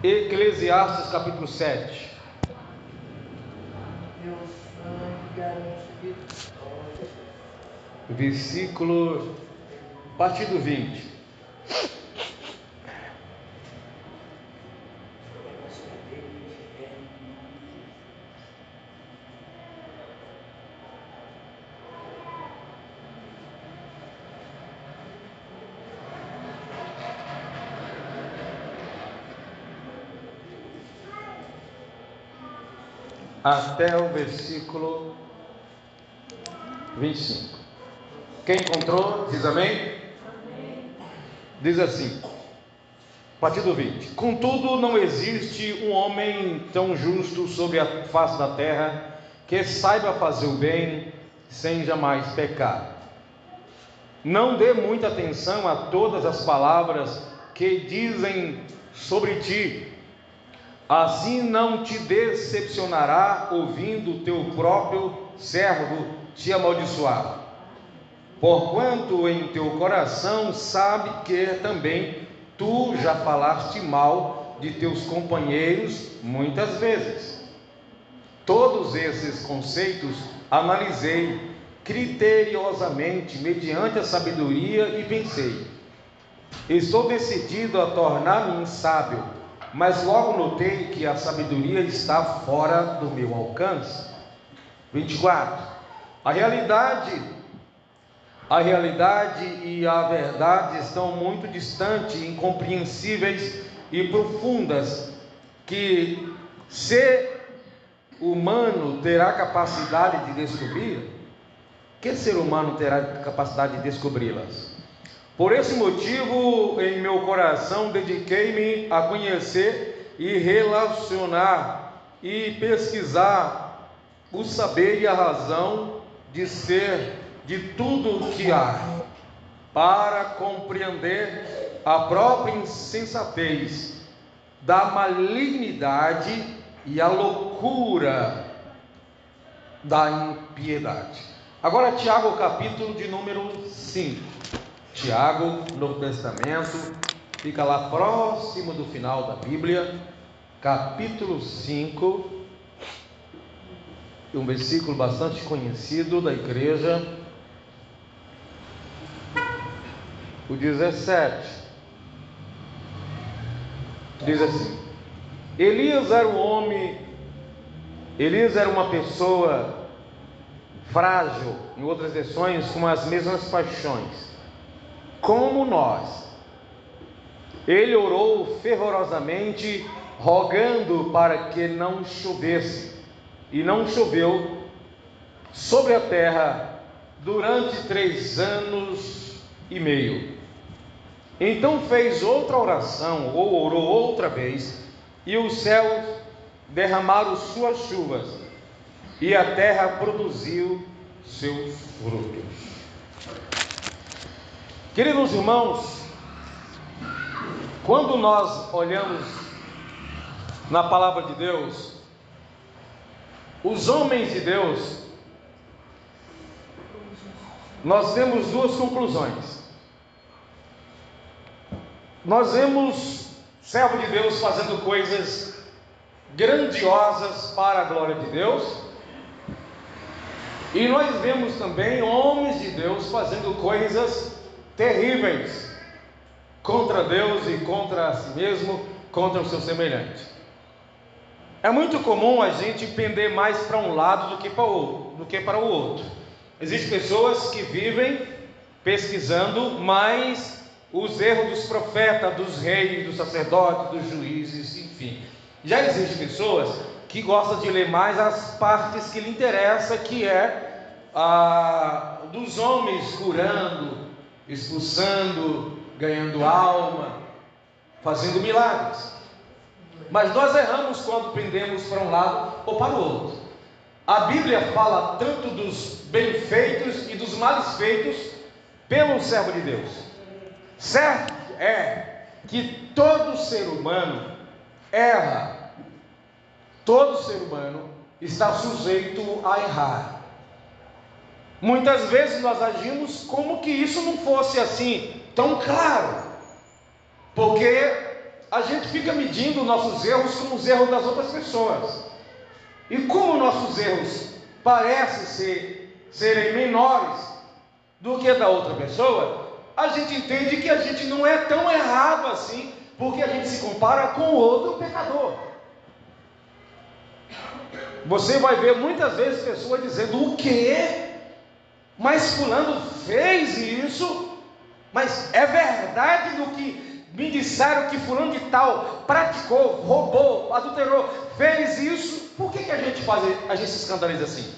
Eclesiastes capítulo 7. Meu sangue garante vitória. Versículo, a partir do 20. Até o versículo 25. Quem encontrou, diz amém? Diz assim, a partir do 20: Contudo, não existe um homem tão justo sobre a face da terra, que saiba fazer o bem sem jamais pecar. Não dê muita atenção a todas as palavras que dizem sobre ti, assim não te decepcionará ouvindo teu próprio servo te amaldiçoar. Porquanto em teu coração sabe que também tu já falaste mal de teus companheiros muitas vezes. Todos esses conceitos analisei criteriosamente mediante a sabedoria e pensei: estou decidido a tornar-me insábio, mas logo notei que a sabedoria está fora do meu alcance. 24. A realidade e a verdade estão muito distantes, incompreensíveis e profundas, que ser humano terá capacidade de descobrir? Que ser humano terá capacidade de descobri-las? Por esse motivo, em meu coração, dediquei-me a conhecer e relacionar e pesquisar o saber e a razão de ser de tudo o que há, para compreender a própria insensatez da malignidade e a loucura da impiedade. Agora, Tiago, capítulo de número 5. Tiago, Novo Testamento, fica lá próximo do final da Bíblia, capítulo 5, um versículo bastante conhecido da igreja, o 17, diz assim: Elias era uma pessoa frágil, em outras versões, com as mesmas paixões, como nós. Ele orou fervorosamente, rogando para que não chovesse, e não choveu sobre a terra durante 3 anos e meio. Então fez outra oração, ou orou outra vez, e os céus derramaram suas chuvas, e a terra produziu seus frutos. Queridos irmãos, quando nós olhamos na palavra de Deus, os homens de Deus, nós temos 2 conclusões. Nós vemos servo de Deus fazendo coisas grandiosas para a glória de Deus, e nós vemos também homens de Deus fazendo coisas terríveis contra Deus e contra si mesmo, contra o seu semelhante. É muito comum a gente pender mais para um lado do que para o outro. Existem pessoas que vivem pesquisando mais os erros dos profetas, dos reis, dos sacerdotes, dos juízes, enfim. Já existem pessoas que gostam de ler mais as partes que lhe interessam, que é dos homens curando, expulsando, ganhando alma, fazendo milagres. Mas nós erramos quando pendemos para um lado ou para o outro. A Bíblia fala tanto dos bem-feitos e dos males feitos pelo servo de Deus. Certo é que todo ser humano erra. Todo ser humano está sujeito a errar. Muitas vezes nós agimos como que isso não fosse assim tão claro, porque a gente fica medindo nossos erros com os erros das outras pessoas. E como nossos erros parecem serem menores do que da outra pessoa, a gente entende que a gente não é tão errado assim, porque a gente se compara com outro pecador. Você vai ver muitas vezes pessoas dizendo: o quê? Mas fulano fez isso? Mas é verdade do que me disseram que fulano de tal praticou, roubou, adulterou, fez isso? Por que a gente se escandaliza assim?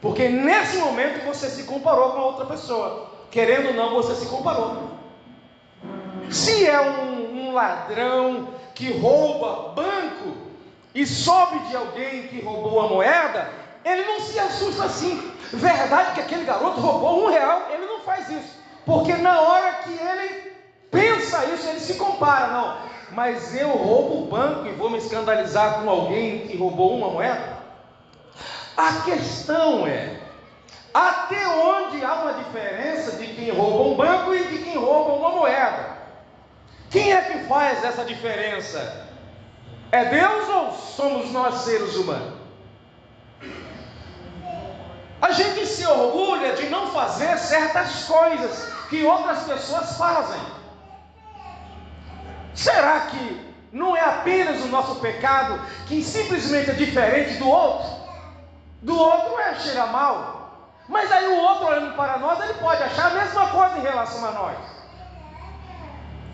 Porque nesse momento você se comparou com a outra pessoa. Querendo ou não, você se comparou. Se é um ladrão que rouba banco e soube de alguém que roubou a moeda, ele não se assusta assim. Verdade que aquele garoto roubou R$1, ele não faz isso, porque na hora que ele pensa isso, ele se compara. Não, mas eu roubo o banco e vou me escandalizar com alguém que roubou uma moeda? A questão é, até onde há uma diferença de quem rouba um banco e de quem rouba uma moeda? Quem é que faz essa diferença? É Deus ou somos nós seres humanos? A gente se orgulha de não fazer certas coisas que outras pessoas fazem. Será que não é apenas o nosso pecado que simplesmente é diferente do outro? Do outro cheira mal, mas aí o outro olhando para nós, ele pode achar a mesma coisa em relação a nós.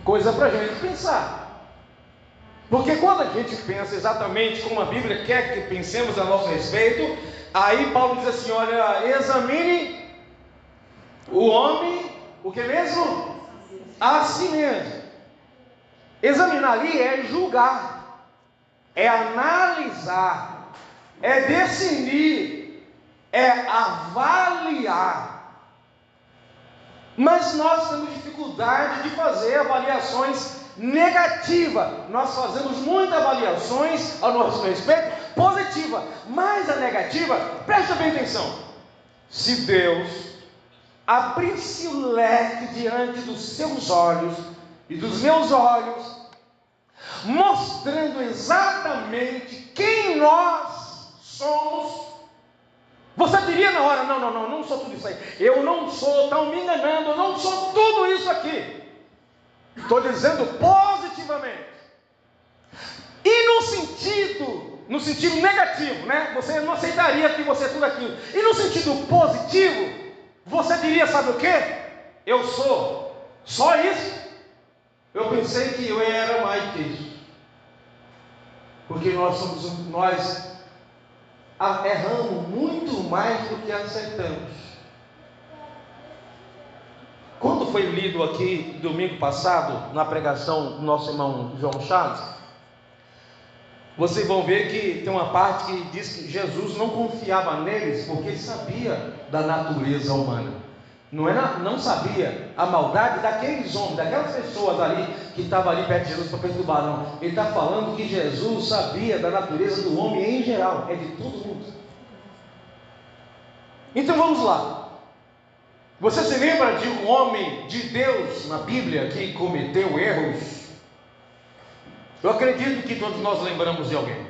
Coisa para a gente pensar. Porque quando a gente pensa exatamente como a Bíblia quer que pensemos a nosso respeito, aí Paulo diz assim: olha, examine o homem, o que mesmo? A si mesmo. Examinar ali é julgar, é analisar, é discernir, é avaliar. Mas nós temos dificuldade de fazer avaliações negativas. Nós fazemos muitas avaliações ao nosso respeito positiva, mas a negativa, presta bem atenção. Se Deus abrisse o leque diante dos seus olhos e dos meus olhos, mostrando exatamente quem nós somos, você diria na hora: não sou tudo isso aí, eu não sou, estão me enganando, eu não sou tudo isso aqui. Estou dizendo positivamente. E no sentido negativo, né? Você não aceitaria que você é tudo aquilo. E no sentido positivo, você diria: sabe o que? Eu sou só isso. Eu pensei que eu era mais que isso. Porque nós erramos muito mais do que acertamos. Quando foi lido aqui domingo passado, na pregação do nosso irmão João Chaves, vocês vão ver que tem uma parte que diz que Jesus não confiava neles porque ele sabia da natureza humana. Não sabia a maldade daqueles homens, daquelas pessoas ali que estavam ali perto de Jesus para perturbar, não. Ele está falando que Jesus sabia da natureza do homem em geral, é de todo mundo. Então vamos lá. Você se lembra de um homem de Deus na Bíblia que cometeu erros? Eu acredito que todos nós lembramos de alguém.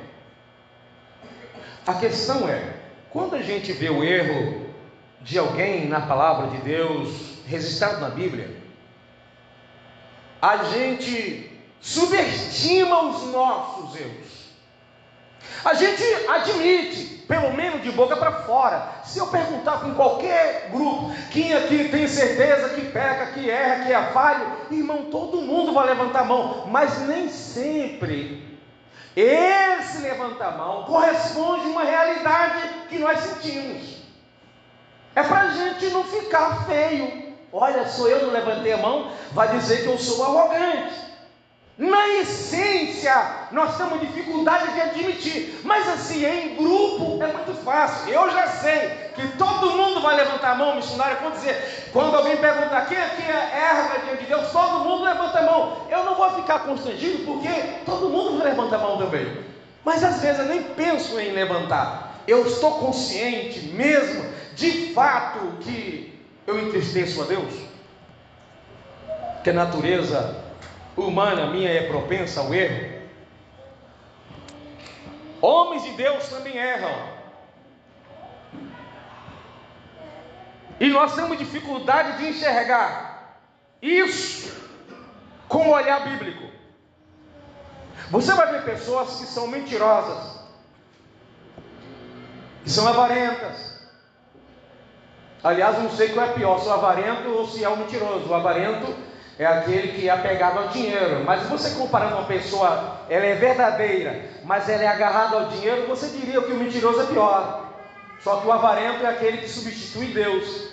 A questão é, quando a gente vê o erro de alguém na palavra de Deus, registrado na Bíblia, a gente subestima os nossos erros. A gente admite, pelo menos de boca para fora. Se eu perguntar com qualquer grupo, quem aqui tem certeza que peca, que erra, que é falho, irmão, todo mundo vai levantar a mão, mas nem sempre esse levantar a mão corresponde a uma realidade que nós sentimos. É para a gente não ficar feio. Olha, sou eu não levantei a mão, vai dizer que eu sou arrogante. Na essência, nós temos dificuldade de admitir, mas assim, em grupo é muito fácil. Eu já sei que todo mundo vai levantar a mão, missionário, quando alguém perguntar quem aqui erra diante de Deus, todo mundo levanta a mão. Eu não vou ficar constrangido, porque todo mundo vai levantar a mão também. Mas às vezes eu nem penso em levantar. Eu estou consciente mesmo, de fato, que eu entristeço a Deus, que a natureza humana minha é propensa ao erro. Homens de Deus também erram. E nós temos dificuldade de enxergar isso com o olhar bíblico. Você vai ver pessoas que são mentirosas, que são avarentas. Aliás, eu não sei qual é pior, se o avarento ou se é o mentiroso. O avarento é aquele que é apegado ao dinheiro. Mas se você comparando uma pessoa, ela é verdadeira, mas ela é agarrada ao dinheiro, você diria que o mentiroso é pior. Só que o avarento é aquele que substitui Deus.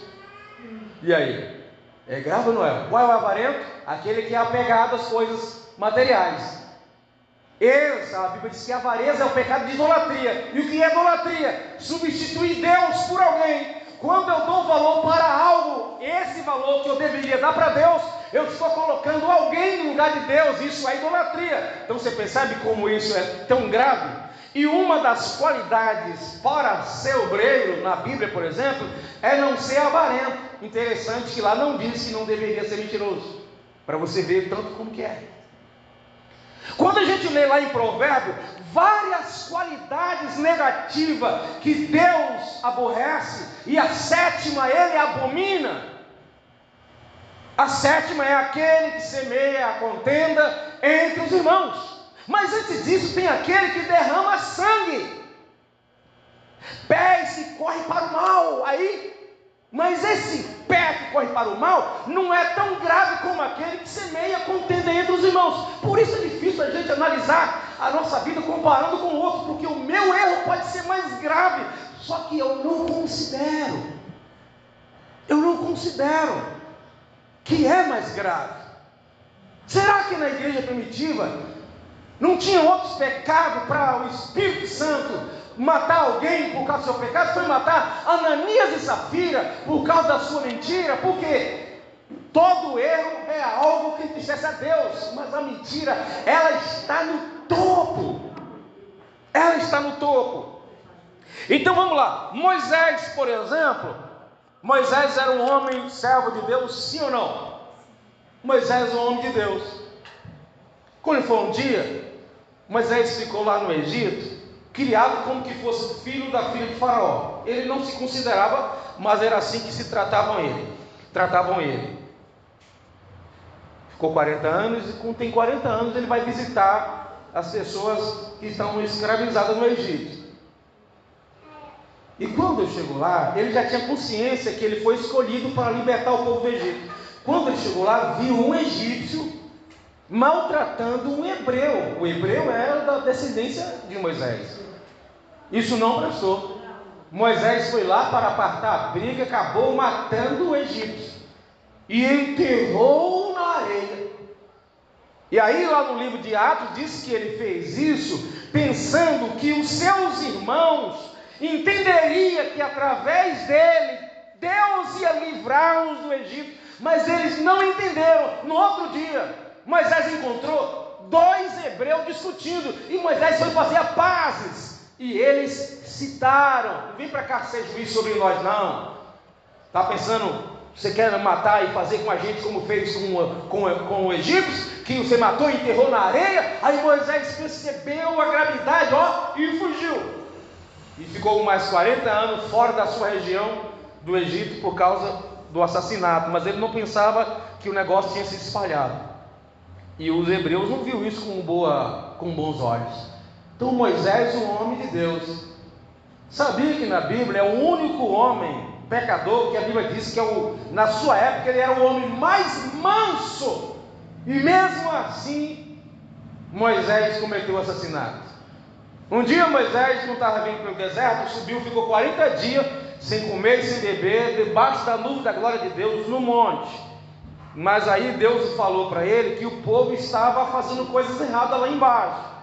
E aí? É grave ou não é? Qual é o avarento? Aquele que é apegado às coisas materiais. A Bíblia diz que a avareza é o pecado de idolatria. E o que é idolatria? Substituir Deus por alguém. Quando eu dou valor para algo, esse valor que eu deveria dar para Deus, eu estou colocando alguém no lugar de Deus. Isso é idolatria. Então você percebe como isso é tão grave? E uma das qualidades para ser obreiro, na Bíblia, por exemplo, é não ser avarento. Interessante que lá não diz que não deveria ser mentiroso, para você ver tanto como que é. Quando a gente lê lá em Provérbio, várias qualidades negativas que Deus aborrece, e a sétima ele abomina. A sétima é aquele que semeia a contenda entre os irmãos. Mas antes disso tem aquele que derrama sangue, pés que correm para o mal. Mas esse pé que corre para o mal não é tão grave como aquele que semeia contenda entre os irmãos. Por isso é difícil a gente analisar a nossa vida comparando com o outro, porque o meu erro pode ser mais grave, só que eu não considero que é mais grave. Será que na igreja primitiva não tinha outros pecados para o Espírito Santo matar alguém por causa do seu pecado? Foi matar Ananias e Safira por causa da sua mentira, porque todo erro é algo que entristece a Deus, mas a mentira, ela está no topo. Então vamos lá. Moisés, por exemplo, Moisés era um homem servo de Deus, sim ou não? Moisés é um homem de Deus. Quando foi um dia, Moisés ficou lá no Egito, criado como que fosse filho da filha de Faraó. Ele não se considerava, mas era assim que se tratavam ele. Ficou 40 anos, e quando tem 40 anos ele vai visitar as pessoas que estão escravizadas no Egito. E quando eu chego lá, ele já tinha consciência que ele foi escolhido para libertar o povo do Egito. Quando ele chegou lá, viu um egípcio maltratando um hebreu. O hebreu era da descendência de Moisés. Isso não prestou. Moisés foi lá para apartar a briga, acabou matando o egípcio e enterrou na areia. E aí lá no livro de Atos diz que ele fez isso pensando que os seus irmãos entenderiam que através dele Deus ia livrá-los do Egito, mas eles não entenderam. No outro dia Moisés encontrou 2 hebreus discutindo, e Moisés foi fazer a pazes, e eles citaram: não vem para cá ser juiz sobre nós não. Está pensando, você quer matar e fazer com a gente como fez com o egípcio, que você matou e enterrou na areia? Aí Moisés percebeu a gravidade, e fugiu, e ficou mais 40 anos fora da sua região do Egito por causa do assassinato. Mas ele não pensava que o negócio tinha se espalhado. E os hebreus não viram isso com bons olhos. Então Moisés, um homem de Deus, sabia que na Bíblia é o único homem pecador que a Bíblia diz que na sua época ele era o homem mais manso, e mesmo assim Moisés cometeu o assassinato. Um dia Moisés, não estava vindo pelo deserto, subiu, ficou 40 dias sem comer e sem beber, debaixo da nuvem da glória de Deus no monte. Mas aí Deus falou para ele que o povo estava fazendo coisas erradas lá embaixo.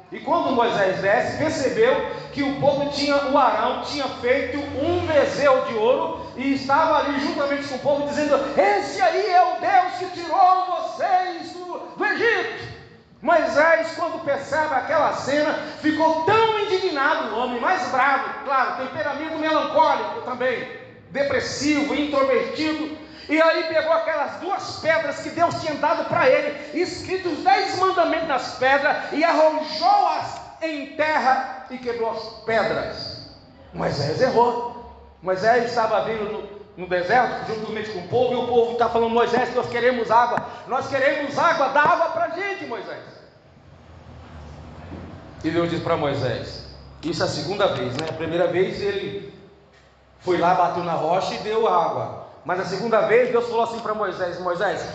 E quando Moisés desce, percebeu que o Arão tinha feito um bezerro de ouro, e estava ali juntamente com o povo dizendo: esse aí é o Deus que tirou vocês do Egito. Moisés, quando percebe aquela cena, ficou tão indignado, o homem mais bravo, claro, temperamento melancólico também, depressivo, introvertido. E aí pegou aquelas 2 pedras que Deus tinha dado para ele, escritos os 10 mandamentos nas pedras, e arrojou-as em terra e quebrou as pedras. Moisés errou. Moisés estava vindo no deserto, juntamente com o povo, e o povo está falando: Moisés, nós queremos água, dá água para a gente, Moisés. E Deus disse para Moisés, isso é a segunda vez, né? A primeira vez ele foi lá, bateu na rocha e deu água. Mas a segunda vez Deus falou assim para Moisés: Moisés,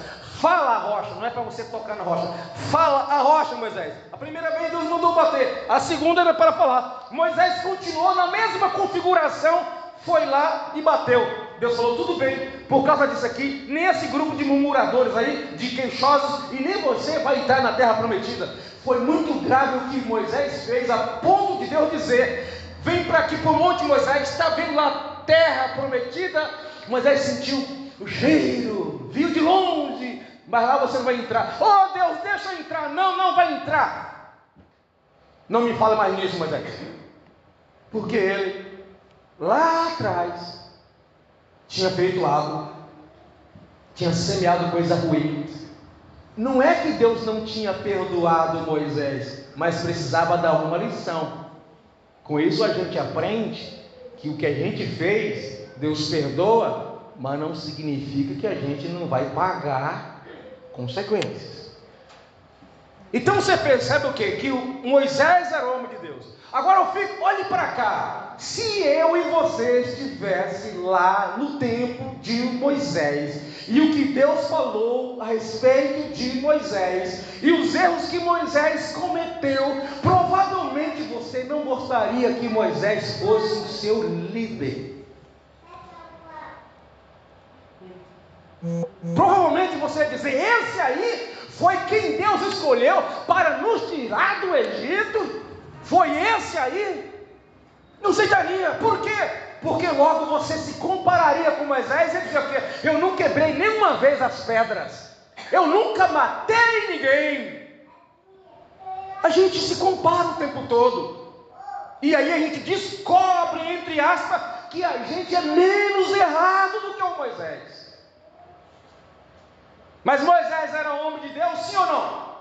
fala a rocha, não é para você tocar na rocha, fala a rocha, Moisés. A primeira vez Deus mandou bater, a segunda era para falar. Moisés continuou na mesma configuração, foi lá e bateu. Deus falou: tudo bem, por causa disso aqui, nem esse grupo de murmuradores aí, de queixosos, e nem você vai entrar na terra prometida. Foi muito grave o que Moisés fez, a ponto de Deus dizer: vem para aqui para o monte, Moisés, está vendo lá a terra prometida? Moisés sentiu o cheiro, viu de longe, mas lá você não vai entrar. Oh Deus, deixa eu entrar. Não vai entrar. Não me fala mais nisso, Moisés, porque ele lá atrás tinha feito algo, tinha semeado coisa ruim. Não é que Deus não tinha perdoado Moisés, mas precisava dar uma lição. Com isso a gente aprende que o que a gente fez, Deus perdoa, mas não significa que a gente não vai pagar consequências. Então você percebe o quê? Que o Moisés era o homem de Deus. Agora olhe para cá, se eu e você estivesse lá no tempo de Moisés, e o que Deus falou a respeito de Moisés, e os erros que Moisés cometeu, provavelmente você não gostaria que Moisés fosse o seu líder. Provavelmente você ia dizer: esse aí foi quem Deus escolheu para nos tirar do Egito, foi esse aí. Não aceitaria. Por quê? Porque logo você se compararia com Moisés e dizia o quê? Eu não quebrei nenhuma vez as pedras, eu nunca matei ninguém. A gente se compara o tempo todo, e aí a gente descobre, entre aspas, que a gente é menos errado do que o Moisés. Mas Moisés era homem de Deus, sim ou não?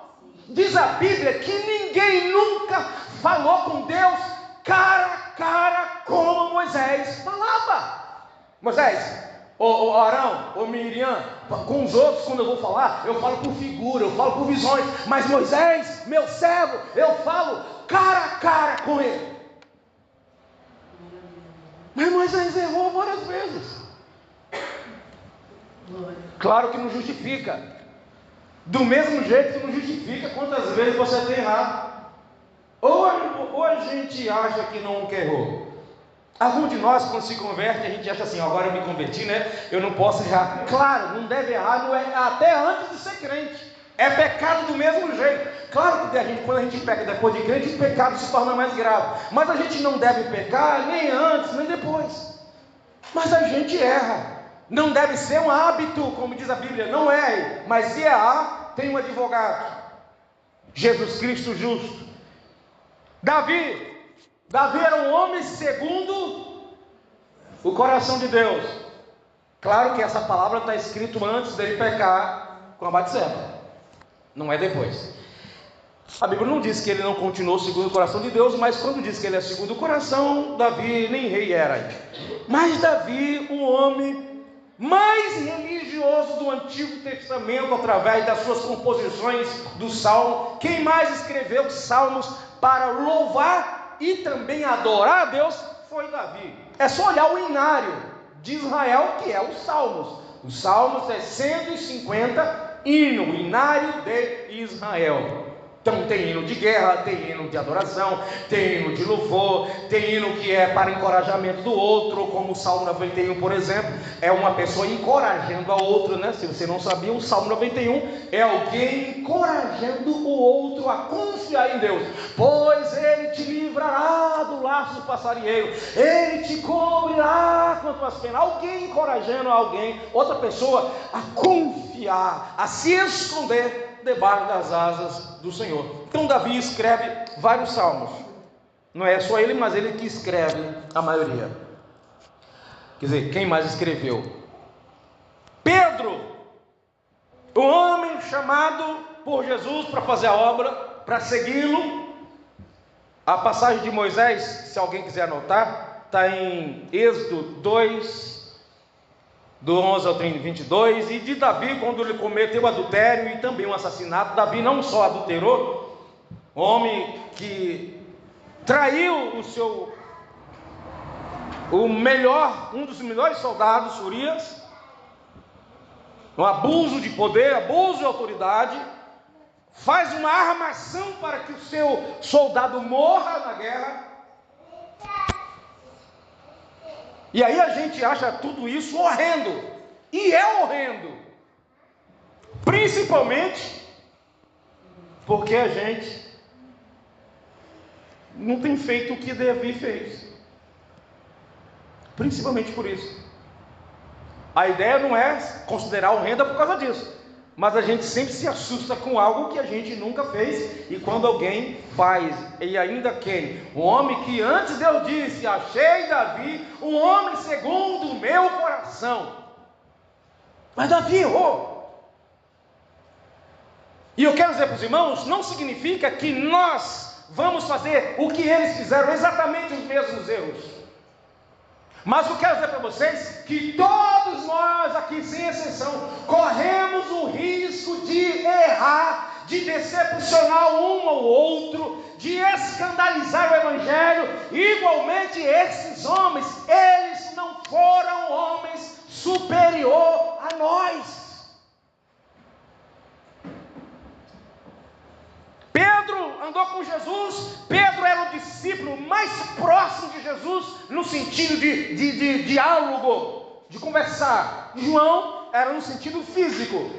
Diz a Bíblia que ninguém nunca falou com Deus cara a cara como Moisés falava. Moisés, ou Arão, ou Miriam, com os outros, quando eu vou falar, eu falo por figura, eu falo por visões. Mas Moisés, meu servo, eu falo cara a cara com ele. Mas Moisés errou várias vezes. Claro que não justifica. Do mesmo jeito que não justifica quantas vezes você tem errado. Ou a gente acha que nunca errou. Algum de nós, quando se converte, a gente acha assim: agora eu me converti, né? Eu não posso errar. Claro, não deve errar, não é, até antes de ser crente. É pecado do mesmo jeito. Claro que quando a gente peca depois de crente, o pecado se torna mais grave. Mas a gente não deve pecar nem antes, nem depois. Mas a gente erra. Não deve ser um hábito, como diz a Bíblia, não erre. Mas se errar, tem um advogado: Jesus Cristo justo. Davi era um homem segundo o coração de Deus. Claro que essa palavra está escrita antes dele pecar com a Batseba, não é depois. A Bíblia não diz que ele não continuou segundo o coração de Deus, mas quando diz que ele é segundo o coração, Davi nem rei era. Mas Davi, um homem mais religioso do Antigo Testamento, através das suas composições do Salmo. Quem mais escreveu salmos para louvar e também adorar a Deus foi Davi. É só olhar o inário de Israel, que é os Salmos. Os Salmos é 150 hino, o inário de Israel. Então tem hino de guerra, tem hino de adoração, tem hino de louvor, tem hino que é para encorajamento do outro, como o Salmo 91, por exemplo, é uma pessoa encorajando a outra, né? Se você não sabia, o Salmo 91 é alguém encorajando o outro a confiar em Deus. Pois ele te livrará do laço do passarinheiro, ele te cobrirá com as tuas penas. Alguém encorajando alguém, outra pessoa, a confiar, a se esconder debaixo das asas do Senhor. Então Davi escreve vários salmos. Não é só ele, mas ele que escreve a maioria. Quer dizer, quem mais escreveu? Pedro Pedro, o homem chamado por Jesus para fazer a obra, para segui-lo. A passagem de Moisés, se alguém quiser anotar, está em Êxodo 2, do 11 ao 22, e de Davi, quando ele cometeu adultério e também um assassinato. Davi não só adulterou, homem que traiu um dos melhores soldados, Urias, um abuso de poder, abuso de autoridade, faz uma armação para que o seu soldado morra na guerra. E aí a gente acha tudo isso horrendo, e é horrendo, principalmente porque a gente não tem feito o que Davi fez, principalmente por isso. A ideia não é considerar horrenda por causa disso, mas a gente sempre se assusta com algo que a gente nunca fez, e quando alguém faz, e ainda quem? Um homem que antes Deus disse: achei Davi um homem segundo o meu coração. Mas Davi errou. E eu quero dizer para os irmãos, não significa que nós vamos fazer o que eles fizeram, exatamente os mesmos erros. Mas eu quero dizer para vocês que todos nós aqui, sem exceção, corremos o risco de errar, de decepcionar um ou outro, de escandalizar o Evangelho. Igualmente esses homens, eles não foram homens superior a nós. Pedro andou com Jesus. Pedro era o discípulo mais próximo de Jesus, no sentido de diálogo, de conversar. João era no sentido físico.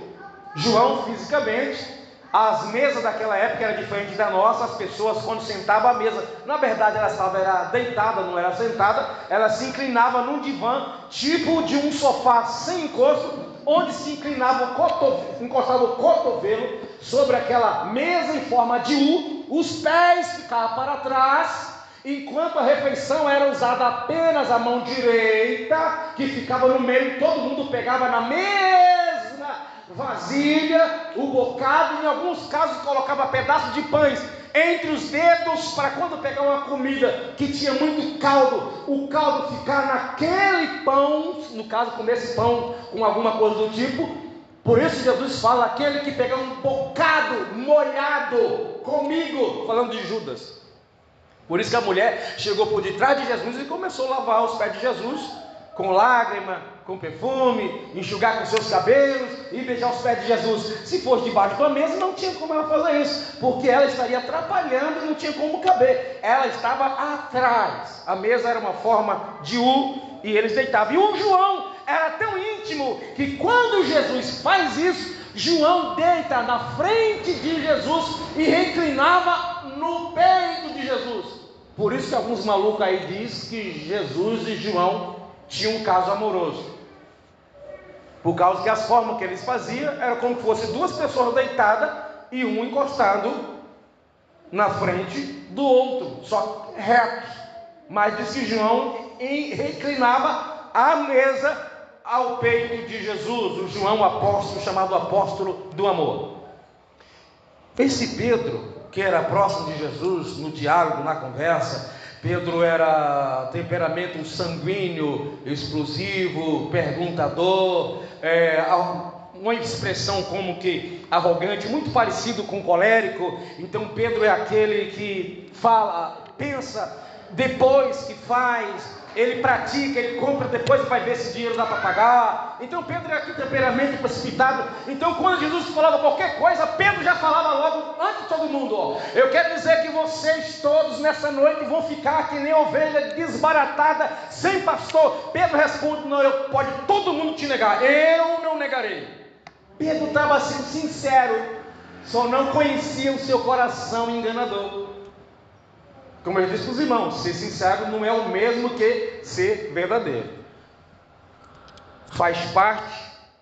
João, fisicamente, as mesas daquela época eram diferentes da nossa. As pessoas, quando sentavam à mesa, na verdade ela era deitada, não era sentada. Ela se inclinava num divã, tipo de um sofá sem encosto, onde se inclinava encostava o cotovelo sobre aquela mesa em forma de U, os pés ficavam para trás, enquanto a refeição era usada apenas a mão direita, que ficava no meio, todo mundo pegava na mesma vasilha o bocado, em alguns casos colocava pedaços de pães entre os dedos, para quando pegar uma comida que tinha muito caldo, o caldo ficar naquele pão, no caso comer esse pão com alguma coisa do tipo. Por isso Jesus fala: aquele que pegar um bocado molhado comigo, falando de Judas. Por isso que a mulher chegou por detrás de Jesus e começou a lavar os pés de Jesus, com lágrima, com perfume, enxugar com seus cabelos e beijar os pés de Jesus. Se fosse debaixo da mesa, não tinha como ela fazer isso, porque ela estaria atrapalhando e não tinha como caber. Ela estava atrás. A mesa era uma forma de U e eles deitavam. E o João era tão íntimo que quando Jesus faz isso, João deita na frente de Jesus e reclinava no peito de Jesus. Por isso que alguns malucos aí dizem que Jesus e João tinham um caso amoroso, por causa que as formas que eles faziam era como se fossem duas pessoas deitadas e um encostado na frente do outro, só retos. Mas diz que João reclinava a mesa ao peito de Jesus, o João apóstolo, chamado apóstolo do amor. Esse Pedro, que era próximo de Jesus no diálogo, na conversa, Pedro era temperamento sanguíneo, explosivo, perguntador, uma expressão como que arrogante, muito parecido com colérico. Então Pedro é aquele que fala, pensa, depois que faz, ele pratica, ele compra, depois vai ver se dinheiro dá para pagar. Então Pedro é aquele temperamento precipitado. Então quando Jesus falava qualquer coisa, Pedro já falava logo antes de todo mundo: ó, eu quero dizer que vocês todos nessa noite vão ficar que nem ovelha desbaratada, sem pastor. Pedro responde: não, pode todo mundo te negar, eu não negarei. Pedro estava sendo sincero, só não conhecia o seu coração enganador. Como eu disse para os irmãos, ser sincero não é o mesmo que ser verdadeiro. Faz parte,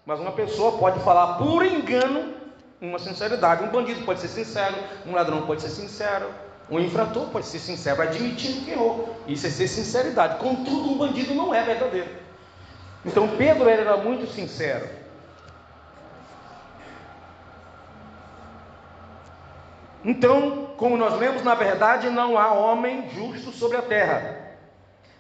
mas uma pessoa pode falar por engano uma sinceridade. Um bandido pode ser sincero, um ladrão pode ser sincero, um infrator pode ser sincero, admitindo que errou. Isso é ser sinceridade. Contudo, um bandido não é verdadeiro. Então Pedro era muito sincero. Então, como nós lemos, na verdade não há homem justo sobre a terra.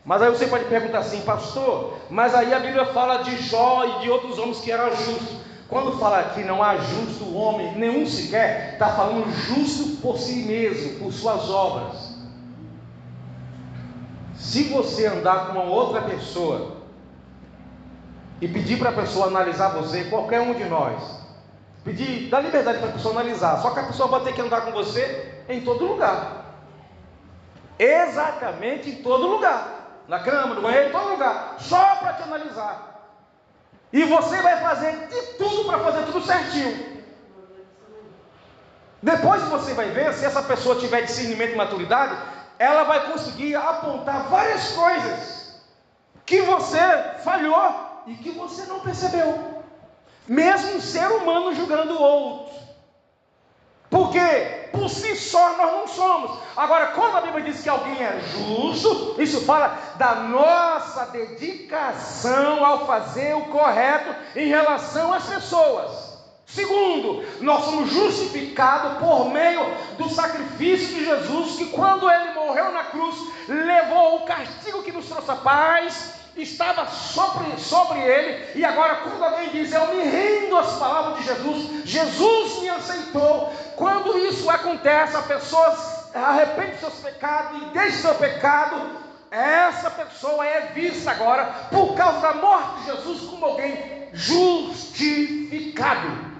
Mas aí você pode perguntar assim, pastor, mas aí a Bíblia fala de Jó e de outros homens que eram justos. Quando fala que não há justo homem, nenhum sequer, está falando justo por si mesmo, por suas obras. Se você andar com uma outra pessoa e pedir para a pessoa analisar você, qualquer um de nós, pedir, dá liberdade para a pessoa analisar, só que a pessoa vai ter que andar com você em todo lugar, exatamente em todo lugar, na cama, no banheiro, em todo lugar, só para te analisar, e você vai fazer de tudo para fazer tudo certinho. Depois você vai ver, se essa pessoa tiver discernimento e maturidade, ela vai conseguir apontar várias coisas que você falhou e que você não percebeu, mesmo um ser humano julgando o outro. Porque por si só nós não somos. Agora, quando a Bíblia diz que alguém é justo, isso fala da nossa dedicação ao fazer o correto em relação às pessoas. Segundo, nós somos justificados por meio do sacrifício de Jesus, que quando Ele morreu na cruz, levou o castigo que nos trouxe a paz, estava sobre Ele, e agora quando alguém diz, eu me rendo às palavras de Jesus, Jesus me aceitou. Quando isso acontece, a pessoa arrepende dos seus pecados e deixa seu pecado, essa pessoa é vista agora, por causa da morte de Jesus, como alguém justificado,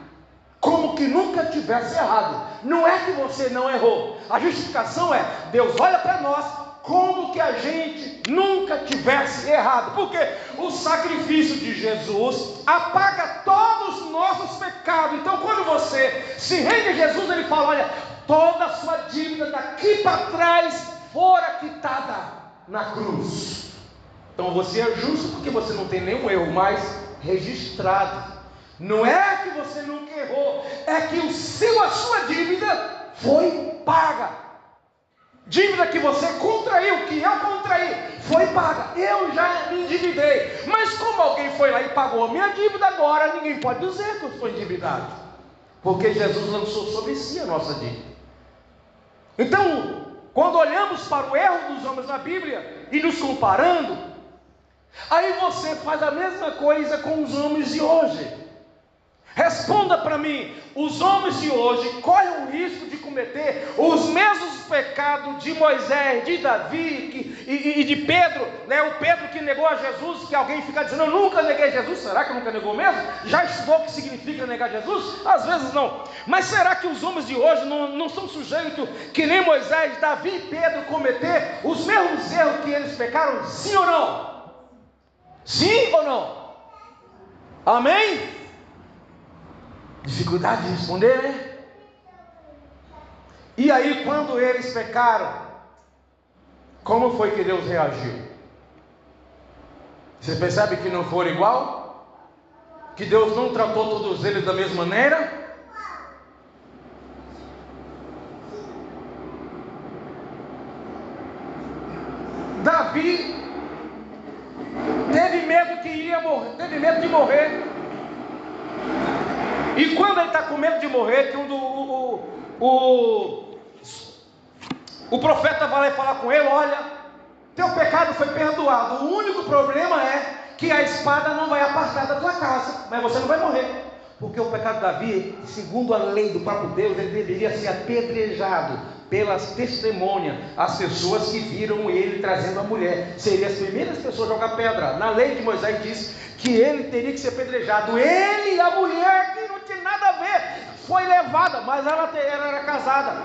como que nunca tivesse errado. Não é que você não errou, a justificação é, Deus olha para nós, como que a gente nunca tivesse errado, porque o sacrifício de Jesus apaga todos os nossos pecados. Então quando você se rende a Jesus, Ele fala, olha, toda a sua dívida daqui para trás fora quitada na cruz. Então você é justo porque você não tem nenhum erro mais registrado. Não é que você nunca errou, é que a sua dívida foi paga. Dívida que você contraiu, que eu contraí, foi paga. Eu já me endividei. Mas como alguém foi lá e pagou a minha dívida, agora ninguém pode dizer que eu estou endividado, porque Jesus lançou sobre si a nossa dívida. Então, quando olhamos para o erro dos homens na Bíblia e nos comparando, aí você faz a mesma coisa com os homens de hoje. Responda para mim, os homens de hoje correm o risco de cometer os mesmos pecados de Moisés, de Davi e de Pedro, né? O Pedro que negou a Jesus, que alguém fica dizendo, eu nunca neguei Jesus. Será que nunca negou mesmo? Já estudou o que significa negar Jesus? Às vezes não. Mas será que os homens de hoje não são sujeitos, que nem Moisés, Davi e Pedro, cometer os mesmos erros que eles pecaram? Sim ou não? Sim ou não? Amém? Dificuldade de responder, né? E aí, quando eles pecaram, como foi que Deus reagiu? Você percebe que não foram igual? Que Deus não tratou todos eles da mesma maneira? Davi teve medo que ia morrer, teve medo de morrer. E quando ele está com medo de morrer, quando o profeta vai lá e falar com ele, olha, teu pecado foi perdoado, o único problema é que a espada não vai apartar da tua casa, mas você não vai morrer, porque o pecado de Davi, segundo a lei do próprio Deus, ele deveria ser apedrejado pelas testemunhas, as pessoas que viram ele trazendo a mulher, seriam as primeiras pessoas a jogar pedra. Na lei de Moisés diz que ele teria que ser apedrejado, ele e a mulher que não tinha nada a ver, foi levada, mas ela era casada.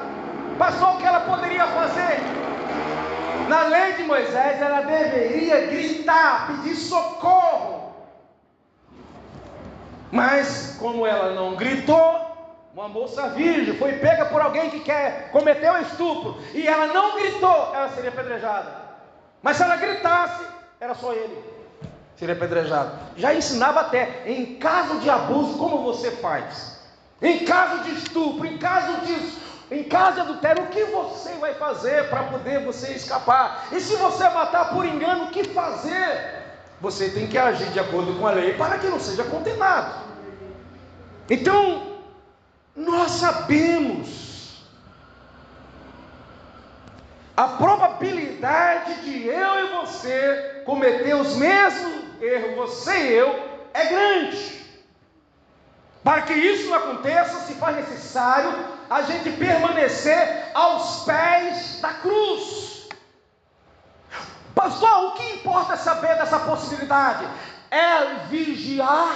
Pastor, o que ela poderia fazer? Na lei de Moisés, ela deveria gritar, pedir socorro. Mas como ela não gritou, uma moça virgem foi pega por alguém que cometeu um estupro, e ela não gritou, ela seria apedrejada. Mas se ela gritasse, era só ele, seria apedrejado. Já ensinava até, em caso de abuso, como você faz? Em caso de estupro, em caso de adultério, o que você vai fazer para poder você escapar? E se você matar por engano, o que fazer? Você tem que agir de acordo com a lei, para que não seja condenado. Então, nós sabemos a probabilidade de eu e você cometer os mesmos erros, você e eu, é grande. Para que isso não aconteça, se faz necessário a gente permanecer aos pés da cruz. Pastor, o que importa saber dessa possibilidade? É vigiar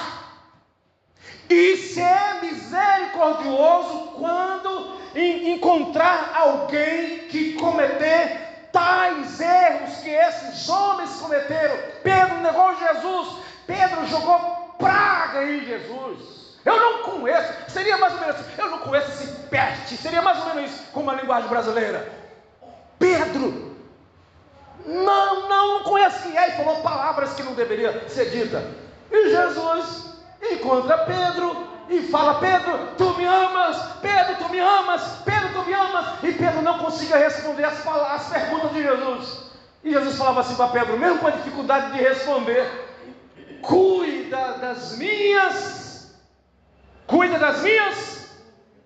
e ser misericordioso quando encontrar alguém que cometer tais erros que esses homens cometeram. Pedro negou Jesus, Pedro jogou praga em Jesus. Eu não conheço, seria mais ou menos assim, eu não conheço esse peste, seria mais ou menos isso, com uma linguagem brasileira. Pedro não conhece quem é, e falou palavras que não deveria ser dita. E Jesus encontra Pedro e fala: Pedro, tu me amas? Pedro, tu me amas? Pedro, tu me amas? E Pedro não conseguia responder as perguntas de Jesus. E Jesus falava assim para Pedro, mesmo com a dificuldade de responder: cuida das minhas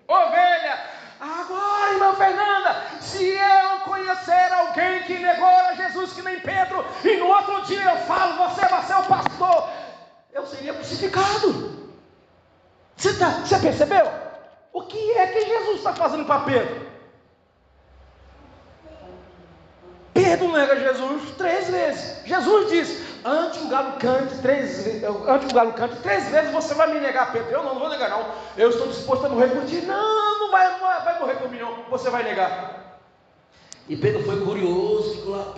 ovelhas. Agora, irmã Fernanda, se eu conhecer alguém que negou a Jesus que nem Pedro, e no outro dia eu falo, você vai ser o pastor, eu seria crucificado. Você percebeu? O que é que Jesus está fazendo para Pedro? Pedro nega Jesus 3 vezes. Jesus diz: antes o galo cante 3 vezes, você vai me negar, Pedro. Eu não vou negar, não. Eu estou disposto a morrer por ti. Não vai morrer por mim, não. Você vai negar. E Pedro foi curioso, ficou lá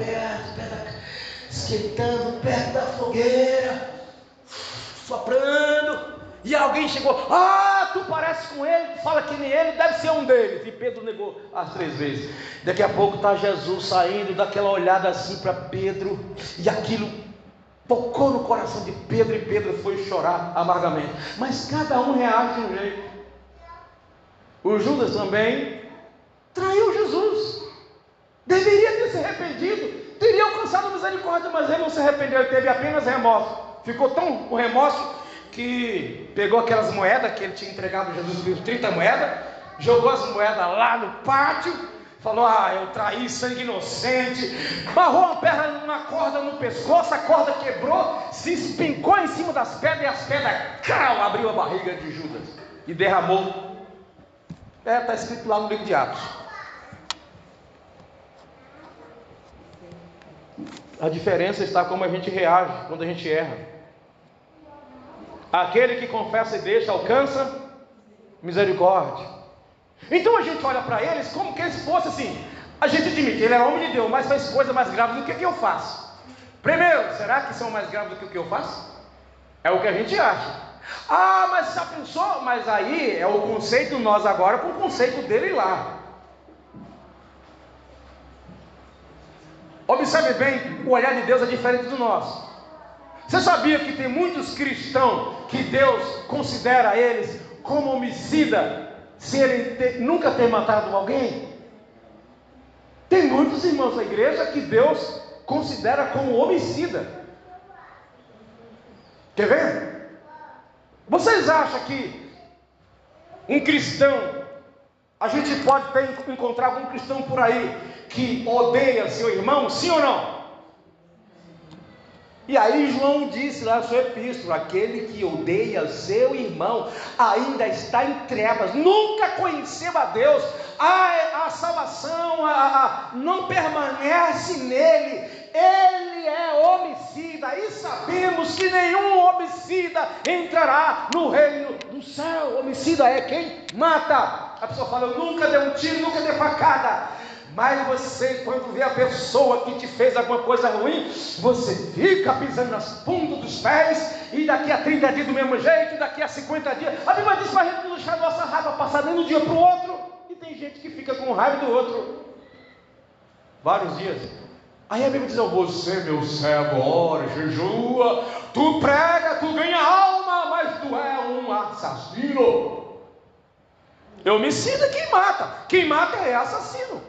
esquentando perto da fogueira, soprando. E alguém chegou: tu parece com ele, tu fala que nem ele, deve ser um deles. E Pedro negou as 3 vezes. Daqui a pouco está Jesus saindo, daquela olhada assim para Pedro, e aquilo tocou no coração de Pedro, e Pedro foi chorar amargamente. Mas cada um reage de um jeito. O Judas também traiu Jesus, deveria ter se arrependido, teria alcançado misericórdia, mas ele não se arrependeu, ele teve apenas remorso. Ficou tão com remorso que pegou aquelas moedas que ele tinha entregado a Jesus, 30 moedas, jogou as moedas lá no pátio, falou: eu traí sangue inocente, barrou uma perna numa corda no pescoço, a corda quebrou, se espincou em cima das pedras, e as pedras abriu a barriga de Judas e derramou. Está escrito lá no livro de Atos. A diferença está como a gente reage quando a gente erra. Aquele que confessa e deixa alcança misericórdia. Então a gente olha para eles como que eles fossem assim. A gente admite, ele é homem de Deus, mas faz coisa mais grave do que eu faço. Primeiro, será que são mais graves do que o que eu faço? É o que a gente acha. Mas já pensou? Mas aí é o conceito nós agora com o conceito dele lá. Observe bem, o olhar de Deus é diferente do nosso. Você sabia que tem muitos cristãos que Deus considera eles como homicida, nunca ter matado alguém? Tem muitos irmãos da igreja que Deus considera como homicida. Quer ver? Vocês acham que um cristão, a gente pode encontrar algum cristão por aí que odeia seu irmão, sim ou não? E aí João disse lá na sua epístola: aquele que odeia seu irmão ainda está em trevas, nunca conheceu a Deus, a salvação não permanece nele, ele é homicida, e sabemos que nenhum homicida entrará no reino do céu. Homicida é quem mata. A pessoa fala: eu nunca dei um tiro, nunca dei facada. Mas você, quando vê a pessoa que te fez alguma coisa ruim, você fica pisando nas pontas dos pés, e daqui a 30 dias do mesmo jeito, daqui a 50 dias, a Bíblia diz para a gente não deixar a nossa raiva passar nem de um dia para o outro. E tem gente que fica com raiva do outro vários dias. Aí a Bíblia diz: você, meu servo, ora, jejua, tu prega, tu ganha alma, mas tu é um assassino. Homicida, quem mata é assassino.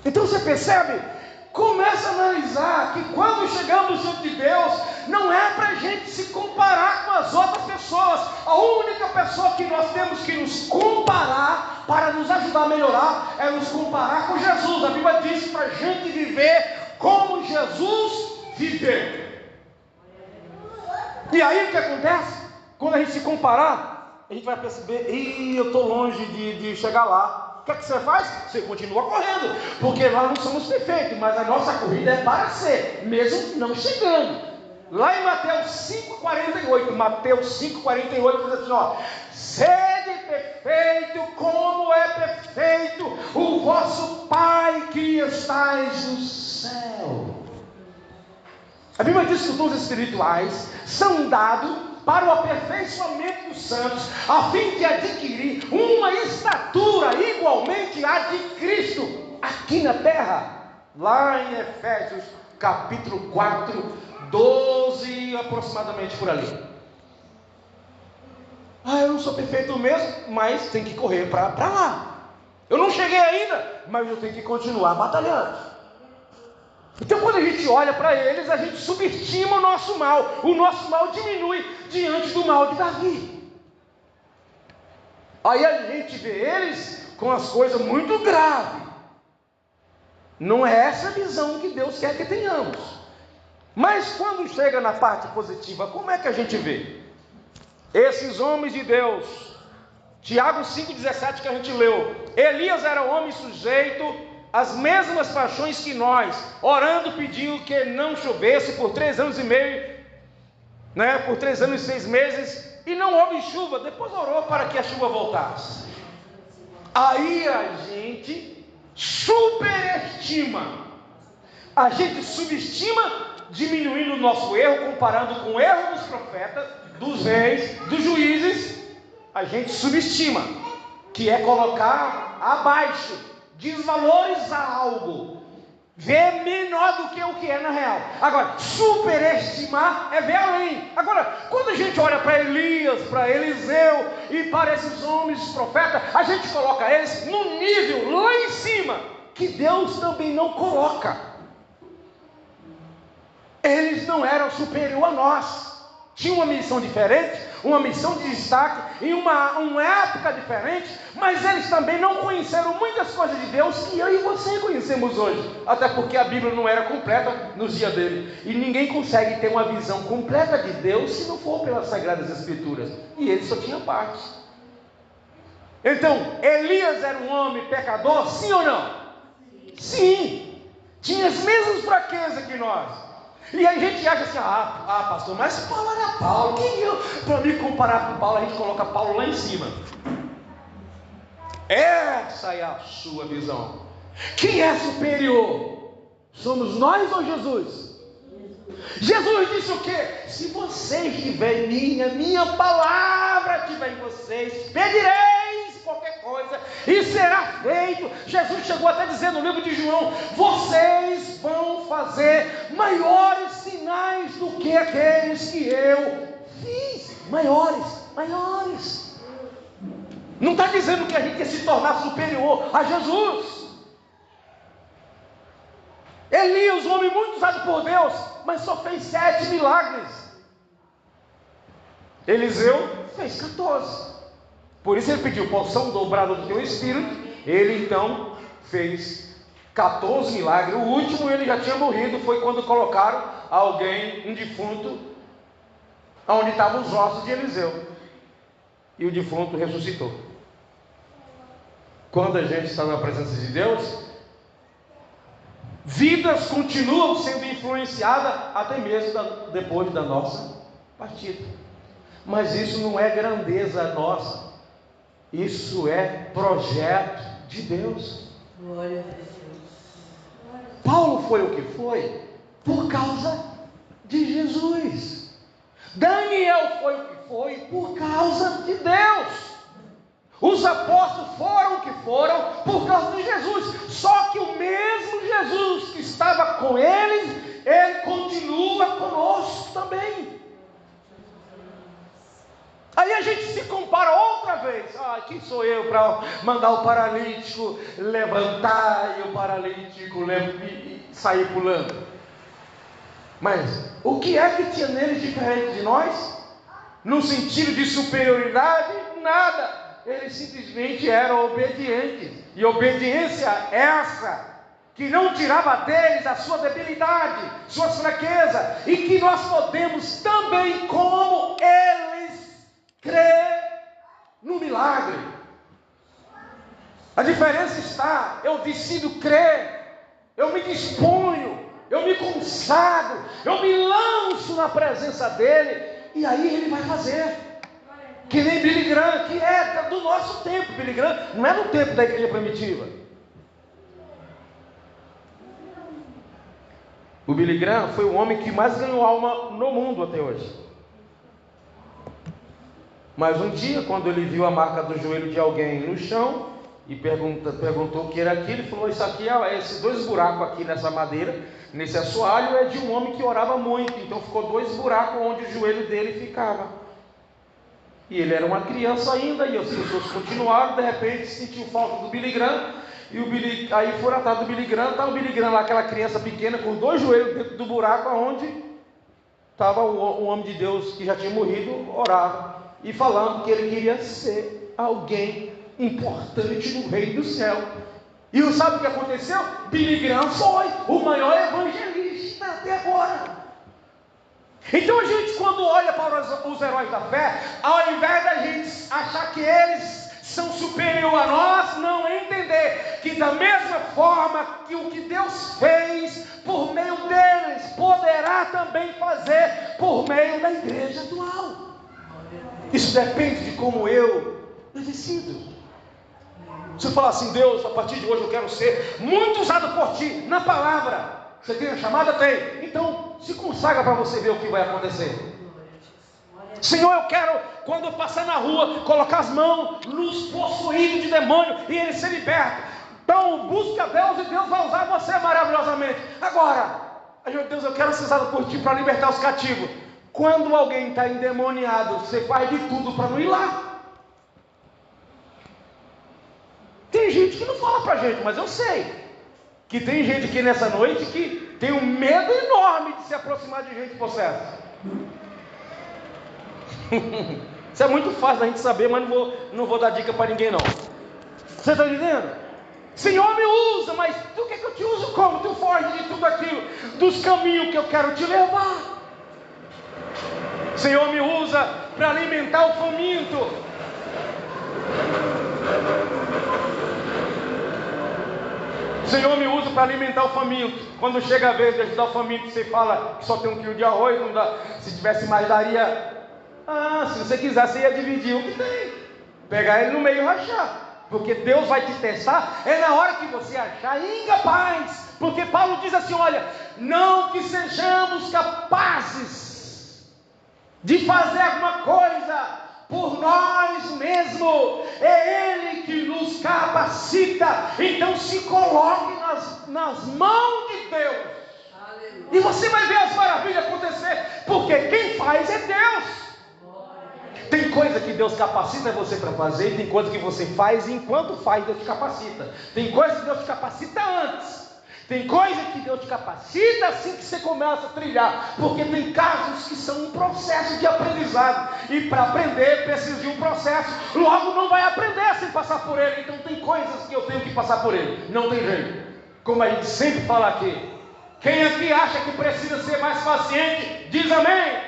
Então você percebe Começa a analisar que quando chegamos diante de Deus, não é para a gente se comparar com as outras pessoas. A única pessoa que nós temos que nos comparar para nos ajudar a melhorar é nos comparar com Jesus. A Bíblia diz para a gente viver como Jesus viveu. E aí o que acontece? Quando a gente se comparar, a gente vai perceber: eu estou longe de chegar lá. O que é que você faz? Você continua correndo, porque nós não somos perfeitos, mas a nossa corrida é para ser, mesmo não chegando. Lá em Mateus 5,48 diz assim, ó: sede perfeito como é perfeito o vosso Pai que estais no céu. A Bíblia diz que os dons espirituais são dados para o aperfeiçoamento dos santos, a fim de adquirir uma estatura igualmente à de Cristo, aqui na terra. Lá em Efésios capítulo 4, 12 aproximadamente por ali. Eu não sou perfeito mesmo, mas tem que correr para lá. Eu não cheguei ainda, mas eu tenho que continuar batalhando. Então quando a gente olha para eles, a gente subestima o nosso mal. O nosso mal diminui diante do mal de Davi. Aí a gente vê eles com as coisas muito graves. Não é essa a visão que Deus quer que tenhamos. Mas quando chega na parte positiva, como é que a gente vê? Esses homens de Deus, Tiago 5,17 que a gente leu. Elias era homem sujeito as mesmas paixões que nós, orando pediu que não chovesse por 3 anos e meio, por 3 anos e 6 meses, e não houve chuva. Depois orou para que a chuva voltasse. Aí a gente superestima, a gente subestima, diminuindo o nosso erro, comparando com o erro dos profetas, dos reis, dos juízes. A gente subestima, que é colocar abaixo, desvalorizar algo, ver menor do que o que é na real. Agora, superestimar é ver além. Agora, quando a gente olha para Elias, para Eliseu e para esses homens profetas, a gente coloca eles num nível lá em cima, que Deus também não coloca. Eles não eram superior a nós. Tinha uma missão diferente, uma missão de destaque, em uma época diferente, mas eles também não conheceram muitas coisas de Deus que eu e você conhecemos hoje, até porque a Bíblia não era completa nos dias dele, e ninguém consegue ter uma visão completa de Deus se não for pelas Sagradas Escrituras, e ele só tinha parte. Então, Elias era um homem pecador, sim ou não? Sim, tinha as mesmas fraquezas que nós. E aí a gente acha assim, pastor, mas Paulo era Paulo, quem eu? Para me comparar com Paulo, a gente coloca Paulo lá em cima. Essa é a sua visão. Quem é superior? Somos nós ou Jesus? Jesus disse o quê? Se vocês tiverem minha palavra tiver em vocês, pedireis qualquer coisa e será feito. Jesus chegou até a dizer no livro de João: vocês vão fazer maiores sinais do que aqueles que eu fiz. Maiores. Não está dizendo que a gente quer se tornar superior a Jesus. Elias, um homem muito usado por Deus, mas só fez 7 milagres. Eliseu fez 14. Por isso ele pediu porção dobrada do teu espírito. Ele então fez 14 milagres. O último ele já tinha morrido. Foi quando colocaram alguém, um defunto, onde estavam os ossos de Eliseu. E o defunto ressuscitou. Quando a gente está na presença de Deus, vidas continuam sendo influenciadas até mesmo depois da nossa partida. Mas isso não é grandeza nossa. Isso é projeto de Deus. Glória a Deus. Paulo foi o que foi por causa de Jesus. Daniel foi o que foi por causa de Deus. Os apóstolos foram o que foram por causa de Jesus. Só que o mesmo Jesus que estava com eles, ele continua conosco também. Aí a gente se compara outra vez. Quem sou eu para mandar o paralítico levantar e o paralítico sair pulando. Mas o que é que tinha neles diferente de nós? No sentido de superioridade, nada. Eles simplesmente eram obedientes. E obediência essa que não tirava deles a sua debilidade, suas fraquezas, e que nós podemos também, como eles, crer no milagre. A diferença está, eu decido crer, eu me disponho, eu me consagro, eu me lanço na presença dele, e aí ele vai fazer. Que nem Billy Graham, que é do nosso tempo. Billy Graham não é do tempo da igreja primitiva. O Billy Graham foi o homem que mais ganhou alma no mundo até hoje. Mas um dia, quando ele viu a marca do joelho de alguém no chão, e perguntou o que era aquilo, ele falou: isso aqui é esses 2 buracos aqui nessa madeira, nesse assoalho, é de um homem que orava muito. Então ficou 2 buracos onde o joelho dele ficava. E ele era uma criança ainda, e as pessoas continuaram. De repente sentiu falta do Billy Graham, e aí foram atrás do Billy Graham. Está o Billy Graham lá, aquela criança pequena, com 2 joelhos dentro do buraco, onde estava o homem de Deus que já tinha morrido, orava, e falando que ele queria ser alguém importante no reino do céu. E sabe o que aconteceu? Billy Graham foi o maior evangelista até agora. Então a gente, quando olha para os heróis da fé, ao invés da gente achar que eles são superiores a nós, não entender que da mesma forma que o que Deus fez por meio deles, poderá também fazer por meio da igreja atual. Isso depende de como eu decido. Se eu falar assim: Deus, a partir de hoje eu quero ser muito usado por ti na palavra. Você tem a chamada? Tem. Então se consagra para você ver o que vai acontecer. Senhor, eu quero, quando eu passar na rua, colocar as mãos nos possuídos de demônio e ele ser liberto. Então busque a Deus e Deus vai usar você maravilhosamente. Agora, meu Deus, eu quero ser usado por ti para libertar os cativos. Quando alguém está endemoniado, você faz de tudo para não ir lá. Tem gente que não fala para a gente, mas eu sei que tem gente aqui nessa noite que tem um medo enorme de se aproximar de gente possessa. Isso é muito fácil da gente saber, mas não vou dar dica para ninguém não. Você está entendendo? Senhor, me usa, mas tu quer que eu te use como? Tu foge de tudo aquilo, dos caminhos que eu quero te levar. Senhor, me usa para alimentar o faminto. Senhor, me usa para alimentar o faminto. Quando chega a vez de ajudar o faminto, você fala que só tem 1 quilo de arroz, não dá. Se tivesse mais, daria. Se você quiser, você ia dividir o que tem. Pegar ele no meio e rachar. Porque Deus vai te testar. É na hora que você achar incapaz. Porque Paulo diz assim: olha, não que sejamos capazes de fazer alguma coisa por nós mesmos, é Ele que nos capacita. Então se coloque nas mãos de Deus. Aleluia. E você vai ver as maravilhas acontecer, porque quem faz é Deus. Tem coisa que Deus capacita você para fazer, e tem coisa que você faz, e enquanto faz Deus te capacita. Tem coisa que Deus te capacita antes. Tem coisa que Deus te capacita assim que você começa a trilhar. Porque tem casos que são um processo de aprendizado. E para aprender precisa de um processo. Logo não vai aprender sem passar por ele. Então tem coisas que eu tenho que passar por ele. Não tem jeito. Como a gente sempre fala aqui. Quem aqui acha que precisa ser mais paciente, diz amém.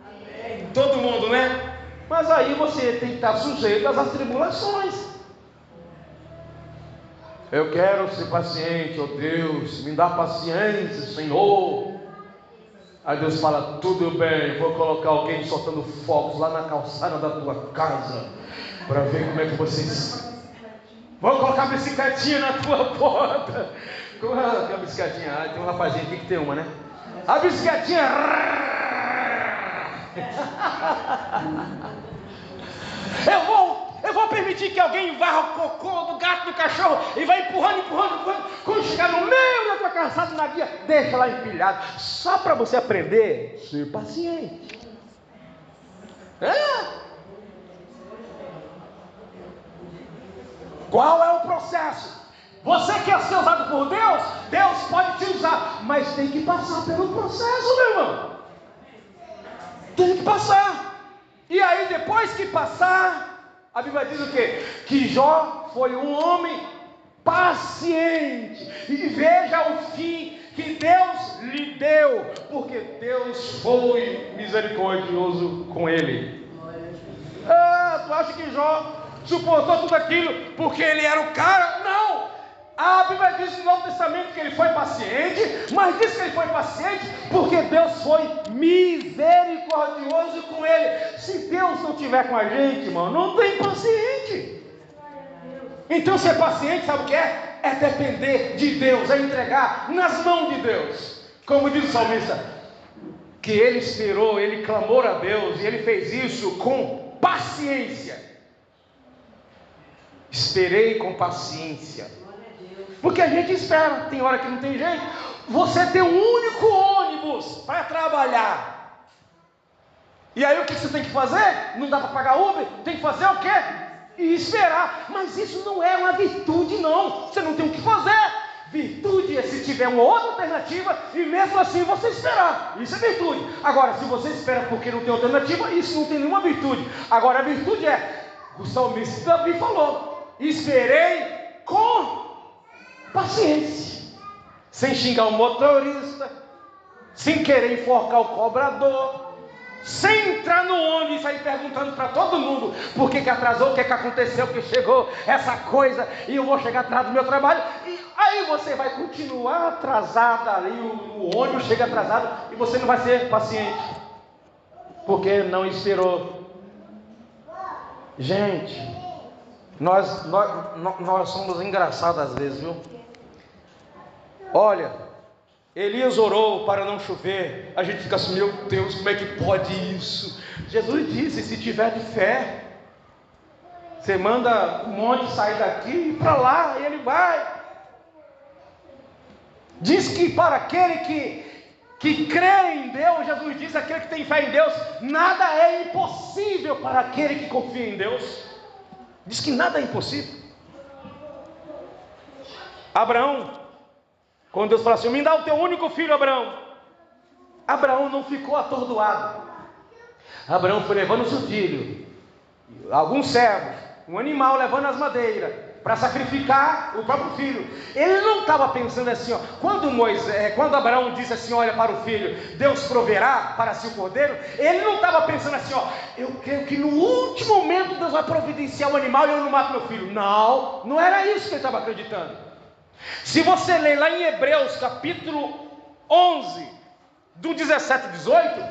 Amém. Todo mundo, né? Mas aí você tem que estar sujeito às tribulações. Eu quero ser paciente, ó Deus, me dá paciência, Senhor. Aí Deus fala: tudo bem, vou colocar alguém soltando fogos lá na calçada da tua casa, para ver como é que vocês... Vou colocar a bicicletinha na tua porta. Como é a bicicletinha? Tem um rapazinho aqui que tem uma, né? A bicicletinha... Eu vou permitir que alguém varra o cocô do gato, do cachorro, e vai empurrando. Quando chegar no meio da tua calçada, na guia, deixa lá empilhado. Só para você aprender a ser paciente. Qual é o processo? Você quer ser usado por Deus, Deus pode te usar, mas tem que passar pelo processo, meu irmão. Tem que passar. E aí depois que passar, a Bíblia diz o quê? Que Jó foi um homem paciente. E veja o fim que Deus lhe deu, porque Deus foi misericordioso com ele. Tu acha que Jó suportou tudo aquilo porque ele era o cara? Não! A Bíblia diz no Novo Testamento que ele foi paciente, mas diz que ele foi paciente porque Deus foi misericordioso com ele. Se Deus não estiver com a gente, irmão, não tem paciente. Então ser paciente, sabe o que é? É depender de Deus, é entregar nas mãos de Deus. Como diz o salmista, que ele esperou, ele clamou a Deus, e ele fez isso com paciência. Esperei com paciência. Porque a gente espera, tem hora que não tem jeito. Você tem um único ônibus para trabalhar. E aí o que você tem que fazer? Não dá para pagar Uber? Tem que fazer o quê? E esperar. Mas isso não é uma virtude, não. Você não tem o que fazer. Virtude é se tiver uma outra alternativa e mesmo assim você esperar. Isso é virtude. Agora, se você espera porque não tem alternativa, isso não tem nenhuma virtude. Agora, a virtude é, o salmista Davi falou, esperei com paciência, sem xingar o motorista, sem querer enforcar o cobrador, sem entrar no ônibus e sair perguntando para todo mundo por que atrasou, o que aconteceu, que chegou essa coisa e eu vou chegar atrás do meu trabalho. E aí você vai continuar atrasado ali, o ônibus chega atrasado e você não vai ser paciente, porque não esperou. Gente, nós somos engraçados às vezes, viu? Olha, Elias orou para não chover. A gente fica assim, meu Deus, como é que pode isso? Jesus disse, se tiver de fé, você manda um monte sair daqui e para lá, e ele vai. Diz que para aquele que crê em Deus, Jesus diz, aquele que tem fé em Deus, nada é impossível para aquele que confia em Deus. Diz que nada é impossível. Abraão, quando Deus falou assim, me dá o teu único filho, Abraão. Abraão não ficou atordoado. Abraão foi levando o seu filho, alguns servos, um animal levando as madeiras, para sacrificar o próprio filho. Ele não estava pensando assim, ó, quando Abraão disse assim, olha para o filho, Deus proverá para si o cordeiro. Ele não estava pensando assim, ó, eu creio que no último momento Deus vai providenciar o animal e eu não mato meu filho. Não, não era isso que ele estava acreditando. Se você ler lá em Hebreus capítulo 11, do 17 e 18,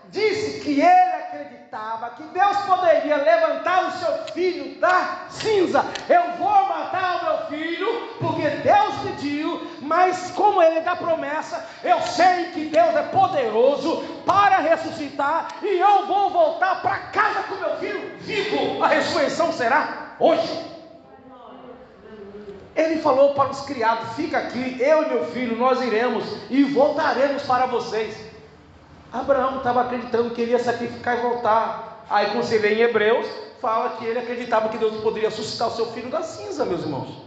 disse que ele acreditava que Deus poderia levantar o seu filho da cinza. Eu vou matar o meu filho porque Deus pediu, mas como ele dá promessa, eu sei que Deus é poderoso para ressuscitar e eu vou voltar para casa com meu filho vivo. A ressurreição será hoje. Ele falou para os criados, fica aqui, eu e meu filho, nós iremos e voltaremos para vocês. Abraão estava acreditando que ele ia sacrificar e voltar. Aí quando você vê em Hebreus, fala que ele acreditava que Deus poderia suscitar o seu filho da cinza, meus irmãos.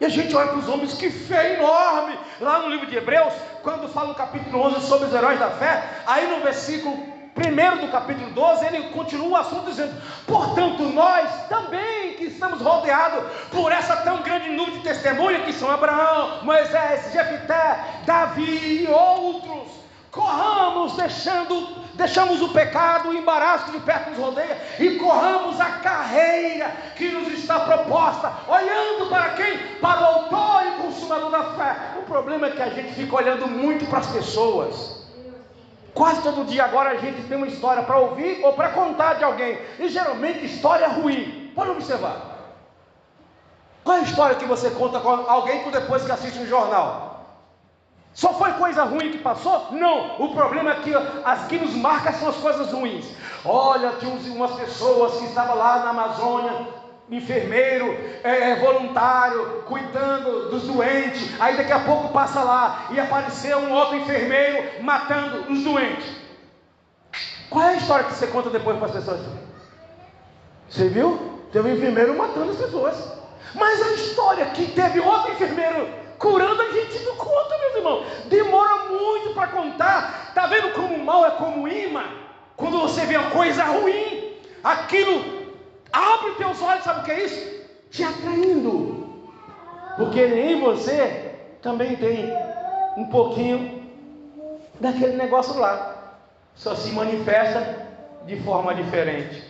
E a gente olha para os homens, que fé enorme. Lá no livro de Hebreus, quando fala no capítulo 11 sobre os heróis da fé, aí no versículo 1 do capítulo 12, ele continua o assunto dizendo, portanto nós também que estamos rodeados por essa tão grande nuvem de testemunha, que são Abraão, Moisés, Jefité, Davi e outros, corramos, deixamos o pecado, o embaraço de perto nos rodeia, e corramos a carreira que nos está proposta, olhando para quem? Para o autor e consumador da fé. O problema é que a gente fica olhando muito para as pessoas. Quase todo dia agora a gente tem uma história para ouvir ou para contar de alguém, e geralmente história ruim. Pode observar. Qual é a história que você conta com alguém depois que assiste um jornal? Só foi coisa ruim que passou? Não, o problema é que as que nos marcam são as coisas ruins. Olha, tinha umas pessoas que estavam lá na Amazônia, enfermeiro, voluntário, cuidando dos doentes. Aí daqui a pouco passa lá e apareceu um outro enfermeiro matando os doentes. Qual é a história que você conta depois para as pessoas? Você viu? Tem um enfermeiro matando as pessoas. Mas a história que teve outro enfermeiro curando, a gente não conta, meus irmãos. Demora muito para contar. Está vendo como o mal é como imã? Quando você vê uma coisa ruim, aquilo abre teus olhos, sabe o que é isso? Te atraindo. Porque em você também tem um pouquinho daquele negócio lá. Só se manifesta de forma diferente.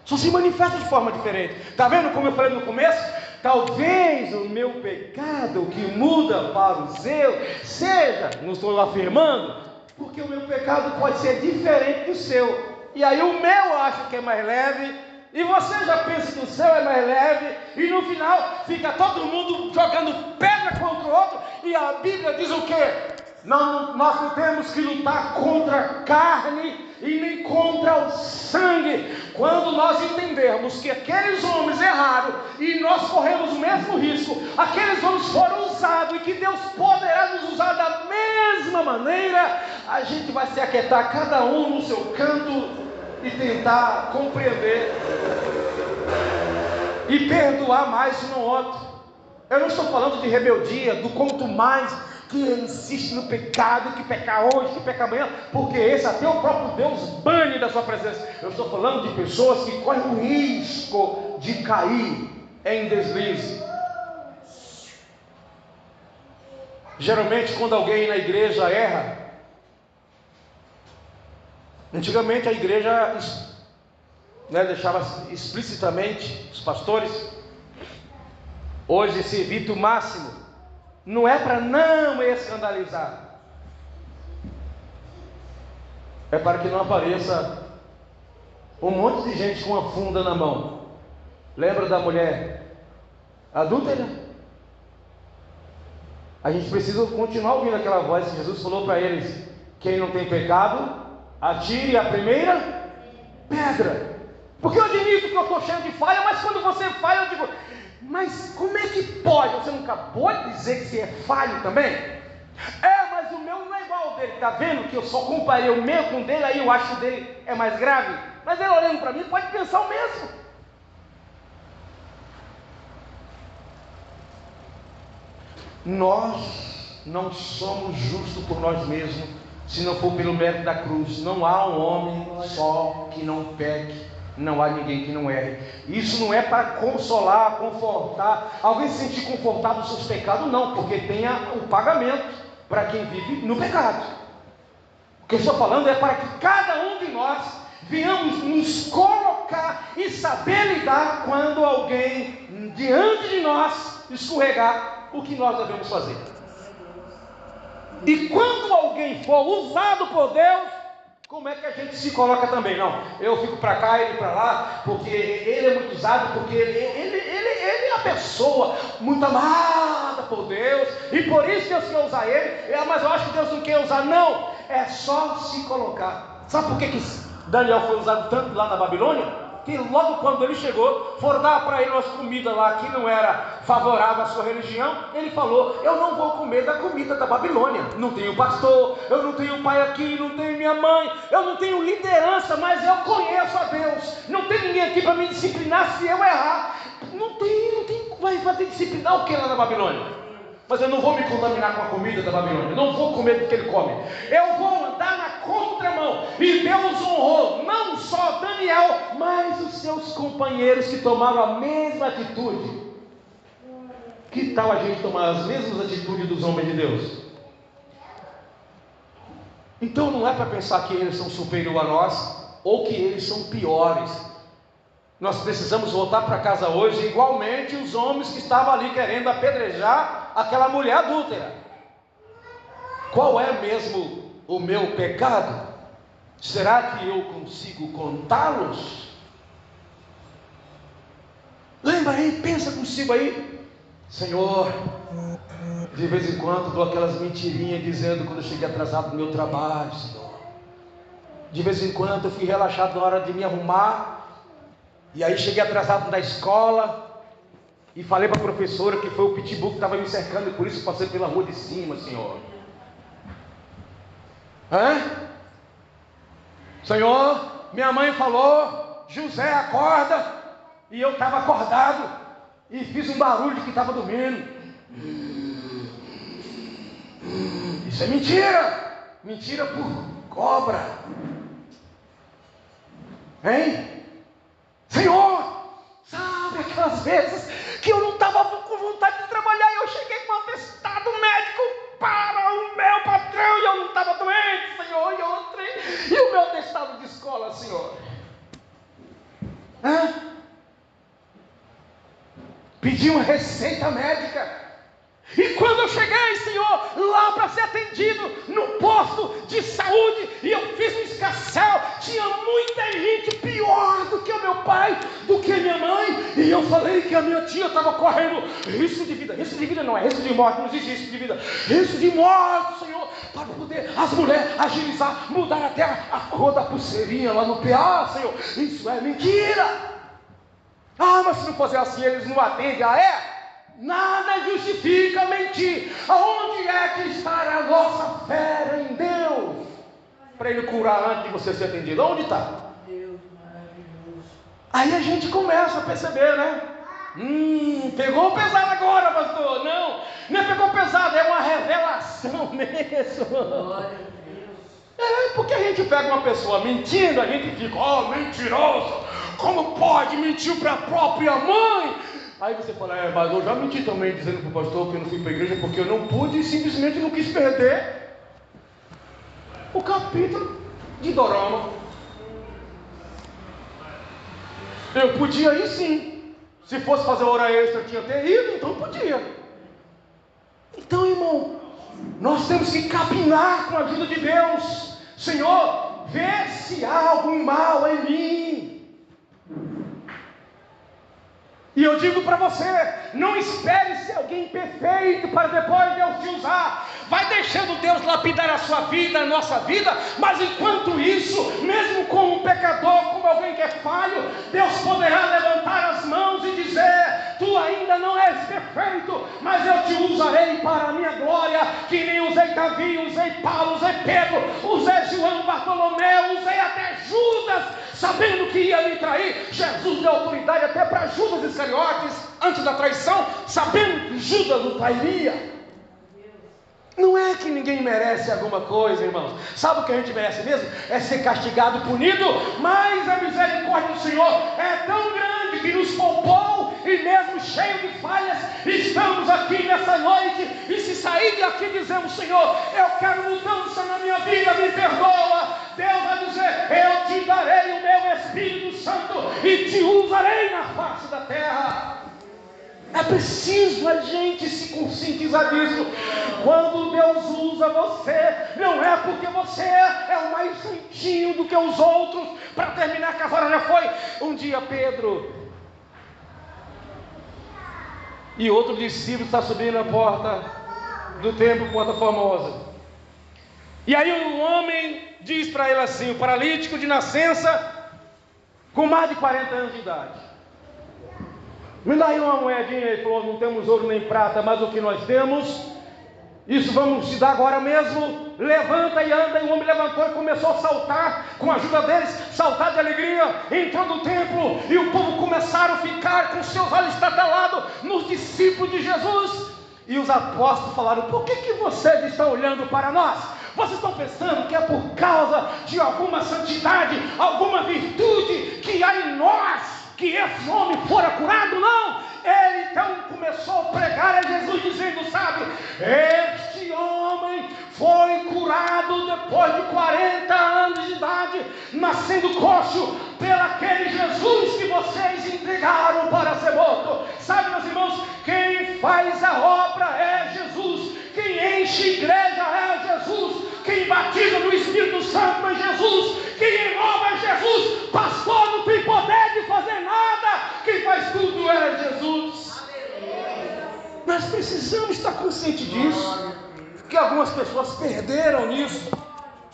Só se manifesta de forma diferente. Está vendo como eu falei no começo? Talvez o meu pecado que muda para o seu seja, não estou afirmando, porque o meu pecado pode ser diferente do seu. E aí o meu acho que é mais leve, e você já pensa que o seu é mais leve, e no final fica todo mundo jogando pedra contra o outro, e a Bíblia diz o quê? Nós não temos que lutar contra a carne e nem contra o sangue. Quando nós entendermos que aqueles homens erraram e nós corremos o mesmo risco, aqueles homens foram usados e que Deus poderá nos usar da mesma maneira, a gente vai se aquietar cada um no seu canto e tentar compreender e perdoar mais um ao outro. Eu não estou falando de rebeldia, do quanto mais que insiste no pecado, que peca hoje, que peca amanhã, porque esse até o próprio Deus bane da sua presença. Eu estou falando de pessoas que correm o risco de cair em deslize. Geralmente quando alguém na igreja erra, antigamente a igreja deixava explicitamente os pastores. Hoje se evita o máximo. Não é para não escandalizar, é para que não apareça um monte de gente com uma funda na mão. Lembra da mulher adúltera? A gente precisa continuar ouvindo aquela voz que Jesus falou para eles: quem não tem pecado, atire a primeira pedra. Porque eu admito que eu estou cheio de falha, mas quando você falha eu digo: mas como é que pode? Você não acabou de dizer que você é falho também? Mas o meu não é igual ao dele. Está vendo que eu só comparei o meu com o dele, aí eu acho que o dele é mais grave? Mas ele olhando para mim pode pensar o mesmo. Nós não somos justos por nós mesmos, se não for pelo mérito da cruz. Não há um homem só que não peque, não há ninguém que não erre. Isso não é para consolar, confortar, alguém se sentir confortado dos seus pecados, não, porque tem o pagamento para quem vive no pecado. O que eu estou falando é para que cada um de nós venhamos nos colocar e saber lidar quando alguém diante de nós escorregar, o que nós devemos fazer. E quando alguém for usado por Deus, como é que a gente se coloca também? Não, eu fico para cá, ele para lá, porque ele é muito usado, porque ele é a pessoa muito amada por Deus, e por isso Deus quer usar ele. Mas eu acho que Deus não quer usar, não, é só se colocar. Sabe por que Daniel foi usado tanto lá na Babilônia? Que logo quando ele chegou, foram dar para ele umas comidas lá que não era favorável à sua religião. Ele falou: eu não vou comer da comida da Babilônia. Não tenho pastor, eu não tenho pai aqui, não tenho minha mãe, eu não tenho liderança, mas eu conheço a Deus. Não tem ninguém aqui para me disciplinar se eu errar. Não tem, vai ter que disciplinar o que lá na Babilônia? Mas eu não vou me contaminar com a comida da Babilônia, eu não vou comer do que ele come, eu vou andar na contramão. E Deus honrou não só Daniel, mas os seus companheiros que tomaram a mesma atitude. Que tal a gente tomar as mesmas atitudes dos homens de Deus? Então não é para pensar que eles são superiores a nós, ou que eles são piores. Nós precisamos voltar para casa hoje igualmente os homens que estavam ali querendo apedrejar aquela mulher adúltera. Qual é mesmo o meu pecado? Será que eu consigo contá-los? Lembra aí, pensa consigo aí. Senhor, de vez em quando dou aquelas mentirinhas dizendo quando eu cheguei atrasado no meu trabalho, Senhor. De vez em quando eu fui relaxado na hora de me arrumar, e aí cheguei atrasado da escola e falei para a professora que foi o pitbull que estava me cercando e por isso passei pela rua de cima, Senhor. Senhor, minha mãe falou: José, acorda, e eu estava acordado e fiz um barulho de que estava dormindo. Isso é mentira. Mentira por cobra. Hein? Senhor, sabe aquelas vezes que eu não estava com vontade de trabalhar e eu cheguei com um atestado médico para o meu patrão e eu não estava doente, Senhor, e o meu atestado de escola, Senhor? Pedi uma receita médica. E quando eu cheguei, Senhor, lá para ser atendido no posto de saúde, e eu fiz um escarcéu, tinha muita gente pior do que o meu pai, do que a minha mãe, e eu falei que a minha tia estava correndo risco de vida. Risco de vida não é risco de morte, não existe risco de vida, risco de morte, Senhor, para poder as mulheres agilizar, mudar até a cor da pulseirinha lá no PA, Senhor. Isso é mentira. Mas se não fazer assim, eles não atendem. Nada justifica mentir. Aonde é que está a nossa fé em Deus? Para Ele curar antes de você ser atendido. Onde está? Deus maravilhoso. Aí a gente começa a perceber, né? Pegou pesado agora, pastor. Não é pegou pesado, é uma revelação mesmo. Glória a Deus. Porque a gente pega uma pessoa mentindo, a gente fica, mentiroso. Como pode mentir para a própria mãe? Aí você fala, mas eu já menti também, dizendo para o pastor que eu não fui para a igreja porque eu não pude e simplesmente não quis perder o capítulo de Dorama. Eu podia ir sim. Se fosse fazer hora extra, eu tinha ter ido, então podia. Então, irmão, nós temos que capinar com a ajuda de Deus. Senhor, vê se há algum mal em mim. E eu digo para você, não espere ser alguém perfeito para depois Deus te usar. Vai deixando Deus lapidar a sua vida, a nossa vida, mas enquanto isso, mesmo como um pecador, como alguém que é falho, Deus poderá levantar as mãos e dizer, tu ainda não és perfeito, mas eu te usarei para a minha glória, que nem usei Davi, usei Paulo, usei Pedro, usei João, Bartolomeu, usei até Judas, sabendo que ia me trair. Jesus deu autoridade até para Judas Iscariotes, antes da traição, sabendo que Judas o trairia. Não é que ninguém merece alguma coisa, irmãos. Sabe o que a gente merece mesmo? É ser castigado, punido, mas a misericórdia do Senhor é tão grande que nos poupou, e mesmo cheio de falhas, estamos aqui nessa noite, e se sair daqui dizemos, Senhor, eu quero mudança na minha vida, me perdoa, Deus vai dizer, eu te darei o meu Espírito Santo, e te usarei na face da terra. É preciso a gente se conscientizar disso. Quando Deus usa você, não é porque você é o mais santinho do que os outros. Para terminar, que a hora já foi. Um dia Pedro e outro discípulo está subindo na porta do templo, porta formosa. E aí o homem diz para ele assim, o paralítico de nascença, com mais de 40 anos de idade, me dá aí uma moedinha. Ele falou, não temos ouro nem prata, mas o que nós temos, isso vamos te dar agora mesmo. Levanta e anda. E o homem levantou e começou a saltar, com a ajuda deles, saltar de alegria. Entrou no templo e o povo começaram a ficar com seus olhos estatalados nos discípulos de Jesus. E os apóstolos falaram, por que vocês estão olhando para nós? Vocês estão pensando que é por causa de alguma santidade, alguma virtude que há em nós, que esse homem fora curado? Não. Ele então começou a pregar a Jesus, dizendo, sabe, este homem foi curado depois de 40 anos de idade, nascendo coxo, pelaquele Jesus que vocês entregaram para ser morto. Sabe, meus irmãos, quem faz a obra é Jesus, quem enche a igreja é Jesus, quem batiza no Espírito Santo é Jesus, quem renova é Jesus. Pastor não tem poder de fazer nada, quem faz tudo é Jesus. Nós precisamos estar conscientes disso, que algumas pessoas perderam nisso,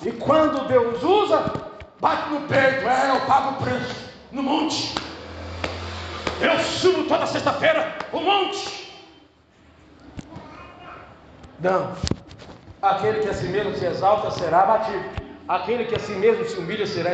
e quando Deus usa, bate no peito, eu pago o preço, no monte, eu subo toda sexta-feira o monte. Não, aquele que a si mesmo se exalta será abatido, aquele que a si mesmo se humilha será